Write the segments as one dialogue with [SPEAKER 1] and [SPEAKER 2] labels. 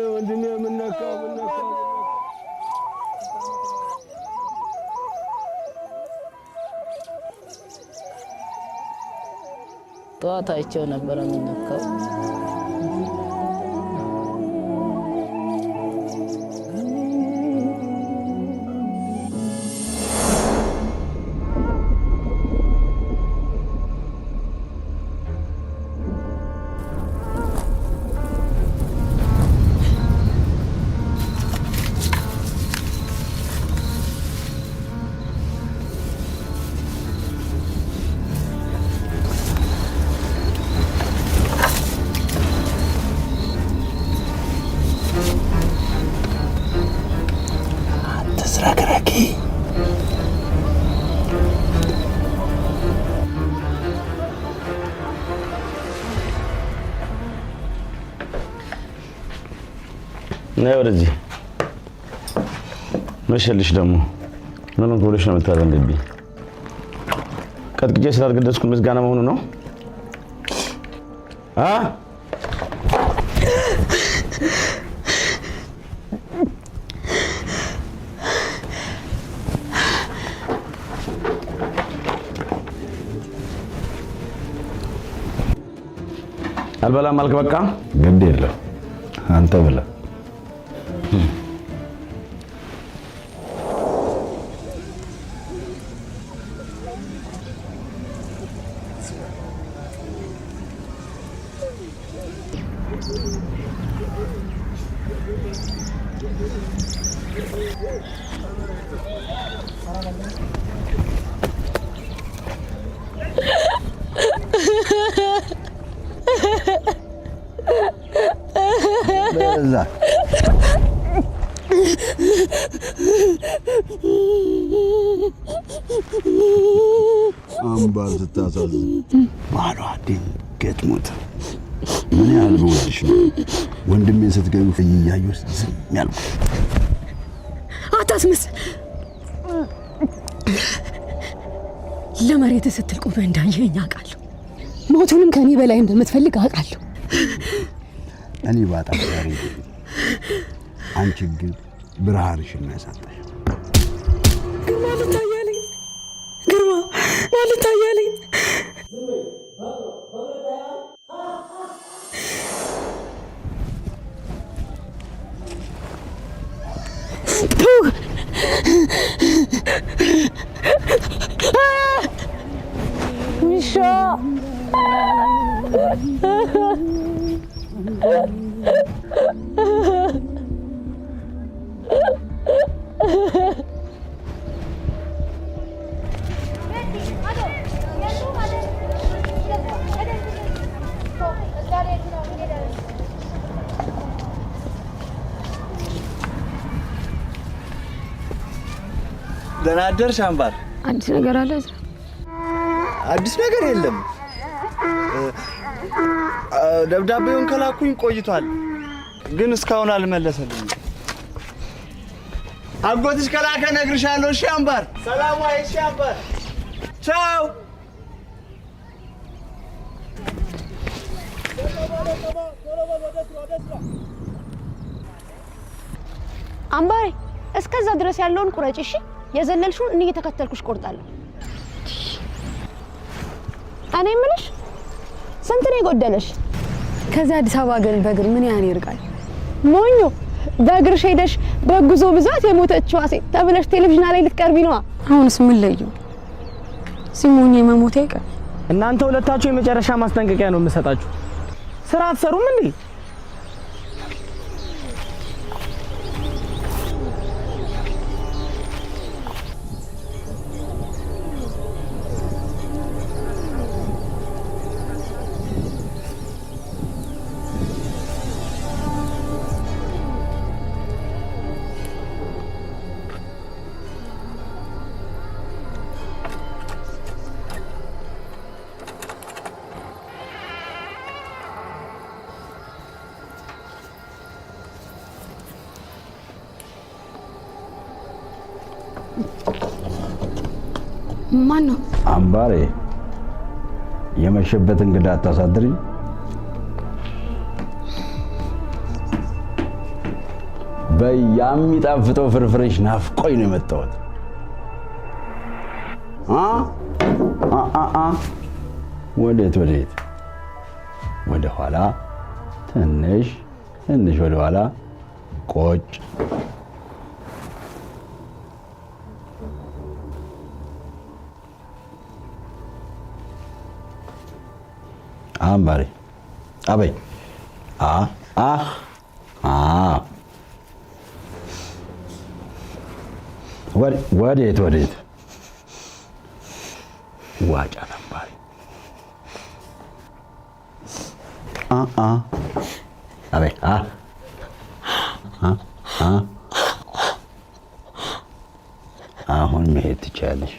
[SPEAKER 1] ወንድሜ ምን ነካው
[SPEAKER 2] ጠዋት አይቼው ነበር ምን ነካው
[SPEAKER 3] ነው ወደዚህ መሸልሽ ደግሞ ምንም ብለሽ ነው የምታዘንብኝ ቀጥቅጬ ስላልገደስኩ ምስጋና መሆኑ ነው አልበላም አልክ በቃ
[SPEAKER 4] ግድ የለም አንተ ብላ አምባር ስታሳዝን ባሏ ድንገት ሞተ። ምን ያህል በወድሽ ነው ወንድሜን ስትገቢ እያየሁ ዝም ያልኩሽ?
[SPEAKER 5] አታስመስል። ለመሬት ስትል ቆመህ እንዳየኸኝ አውቃለሁ። ሞቱንም ከኔ በላይ እንደምትፈልግ አውቃለሁ።
[SPEAKER 4] እኔ ባጣም ዛሬ አንቺ ግን ብርሃንሽን ነው ያሳጣሽ።
[SPEAKER 5] ግርማ ልታያለኝ፣ ግርማ ልታያለኝ። ውሻ
[SPEAKER 6] ደህና አደርሽ አምባር።
[SPEAKER 5] አዲስ ነገር አለ?
[SPEAKER 6] አዲስ ነገር የለም። ደብዳቤውን ከላኩኝ ቆይቷል፣ ግን እስካሁን አልመለሰልኝም። አጎትሽ ከላከ እነግርሻለሁ። እሺ አምባር። ሰላም ዋይ። እሺ አምባር፣ ቻው።
[SPEAKER 7] አምባሬ እስከዛ ድረስ ያለውን ቁረጭ። እሺ የዘለልሽውን እኔ እየተከተልኩሽ ቆርጣለሁ። እኔ የምልሽ ስንት ነው የጎደለሽ?
[SPEAKER 5] ከዚህ አዲስ አበባ ግን በእግር ምን ያህል ይርቃል?
[SPEAKER 7] ሞኞ በእግርሽ ሄደሽ በጉዞ ብዛት የሞተችዋ ሴት ተብለሽ ቴሌቪዥን ላይ ልትቀርቢ ነዋ።
[SPEAKER 5] አሁንስ ምን ለየው? ሲሞኝ የመሞት አይቀር።
[SPEAKER 8] እናንተ ሁለታችሁ የመጨረሻ ማስጠንቀቂያ ነው የምሰጣችሁ። ስራ አትሰሩም እንዴ?
[SPEAKER 5] ማን ነው?
[SPEAKER 4] አምባሬ የመሸበት እንግዳ አታሳድሪ። በያሚጣፍጠው ፍርፍርሽ ናፍቆኝ ነው የመጣሁት። ወዴት ወደ ኋላ ትንሽ ወደ ኋላ ቆጭ። አምባሬ አበይ ወዴት ዋጫ አምባሬ አበይ አሁን መሄድ ትችያለሽ።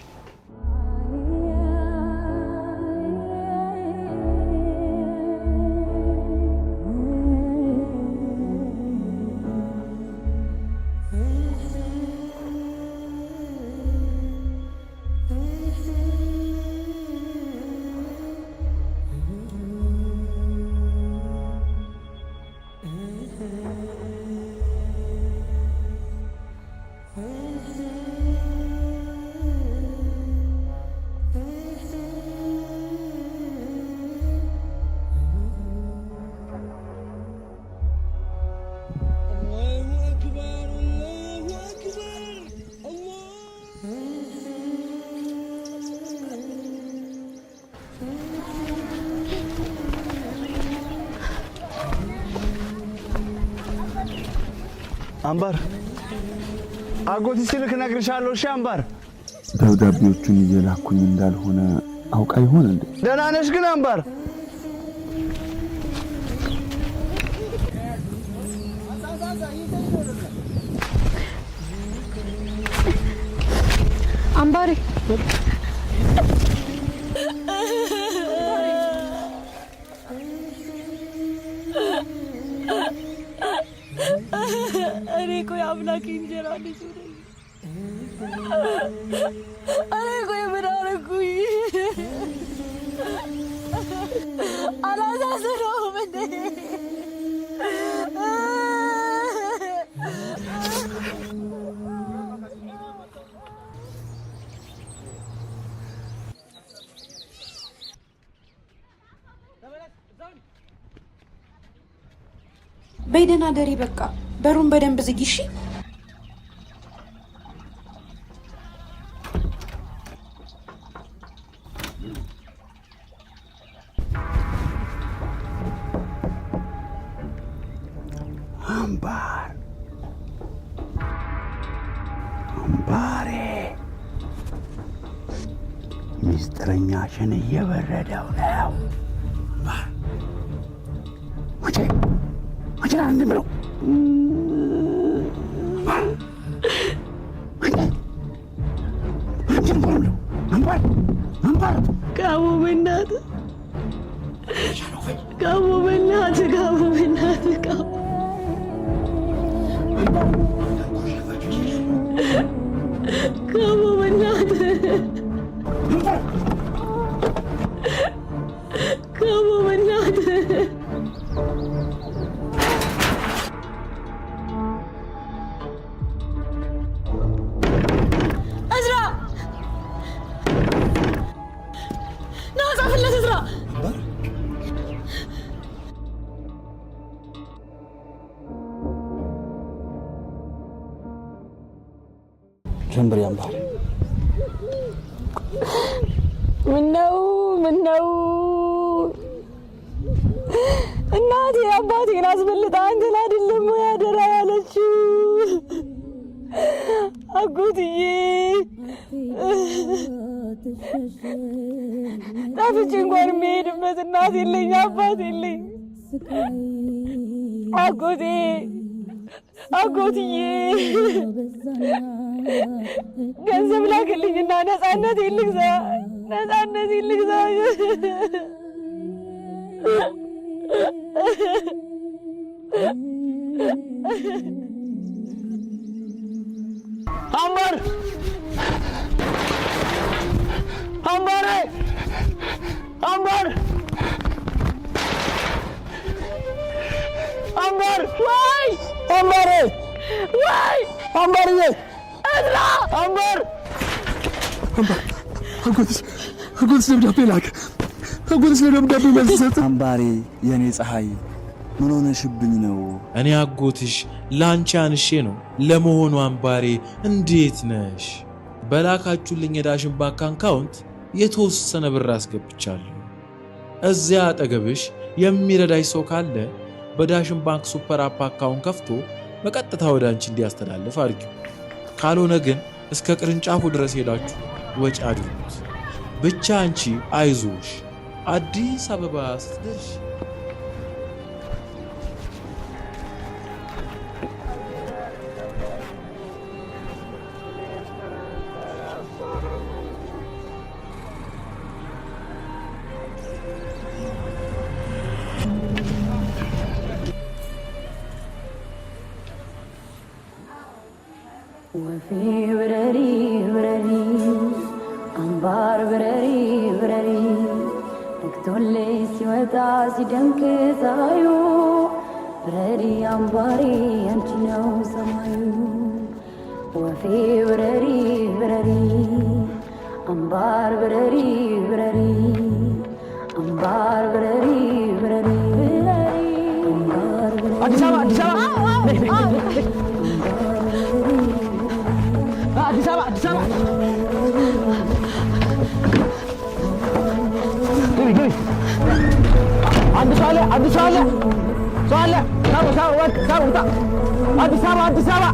[SPEAKER 6] አምባር አጎቴ ሲልክ እነግርሻለሁ። እሺ አምባር
[SPEAKER 4] ደብዳቤዎቹን እየላኩኝ እንዳልሆነ አውቃ ይሆን እንዴ?
[SPEAKER 6] ደህና ነሽ ግን አምባር?
[SPEAKER 7] አምባሬ
[SPEAKER 5] እኔ እኮ የአምላክ እንጀራ ልጅ ነኝ። እኔ እኮ ምን አደረኩኝ? አላሳዝነውም እንዴ?
[SPEAKER 9] በይደና ደሪ በቃ በሩን በደንብ ዝጊ እሺ።
[SPEAKER 4] አምባሬ ሚስጥረኛሽን እየበረደው ነው። እንደምለው
[SPEAKER 5] ጋሞ በእናትህ ጋሞ በእናትህ ጋሞ በእናትህ ጋሞ በእናትህ ጋሞ በእናትህ
[SPEAKER 4] ጀምበር ያምባር
[SPEAKER 5] ምነው እናቴ አባቴን አስበልጣ አንተን አይደለም ወይ አደራ ያለችው? አጎትዬ ጠፍቼ እንኳን የሚሄድበት እናት የለኝ አባት የለኝ። አጎትዬ ገንዘብ ላክልኝና ነፃነት ይልግዛ
[SPEAKER 6] አምባር
[SPEAKER 7] ወይ
[SPEAKER 1] አምባርዬ
[SPEAKER 7] እዝራ
[SPEAKER 1] አምባር
[SPEAKER 4] አጎትስ ደብዳቤ ላከ። አጎትስ ለደብዳቤ መልስ ሰጠ።
[SPEAKER 6] አምባሬ የኔ ፀሐይ ምን ሆነሽብኝ ነው?
[SPEAKER 10] እኔ አጎትሽ ላንቺ አንሼ ነው። ለመሆኑ አምባሬ እንዴት ነሽ? በላካችሁልኝ የዳሽን ባንክ አካውንት የተወሰነ ብር አስገብቻለሁ። እዚያ አጠገብሽ የሚረዳሽ ሰው ካለ በዳሽን ባንክ ሱፐር አፕ አካውንት ከፍቶ በቀጥታ ወደ አንቺ እንዲያስተላልፍ አድርጊው። ካልሆነ ግን እስከ ቅርንጫፉ ድረስ ሄዳችሁ ወጪ አድርጉት። ብቻ አንቺ አይዞሽ፣ አዲስ አበባ ስትደርሽ
[SPEAKER 11] ወፌ ብረሪ ብረሪ አምባር ብረሪ ብረሪ ነግቶሌ ሲወጣ ሲደምቅ ፀሐዩ ብረሪ አምባሬ አንቺ ነው ሰማዩ። ወፌ ብረሪ ብረሪ አምባር ብረሪ ብረሪ አምባር ብረሪ ብረሪ አምባር ብረሪ
[SPEAKER 8] አዲስ አበባ አዲስ አበባ አዲስ አበባ አዲስ አበባ ግቢ አንድ ሰው አለ አንድ ሰው አለ ሰው አለ ሰው ውጣ አዲስ አበባ አዲስ አበባ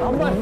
[SPEAKER 8] አምባር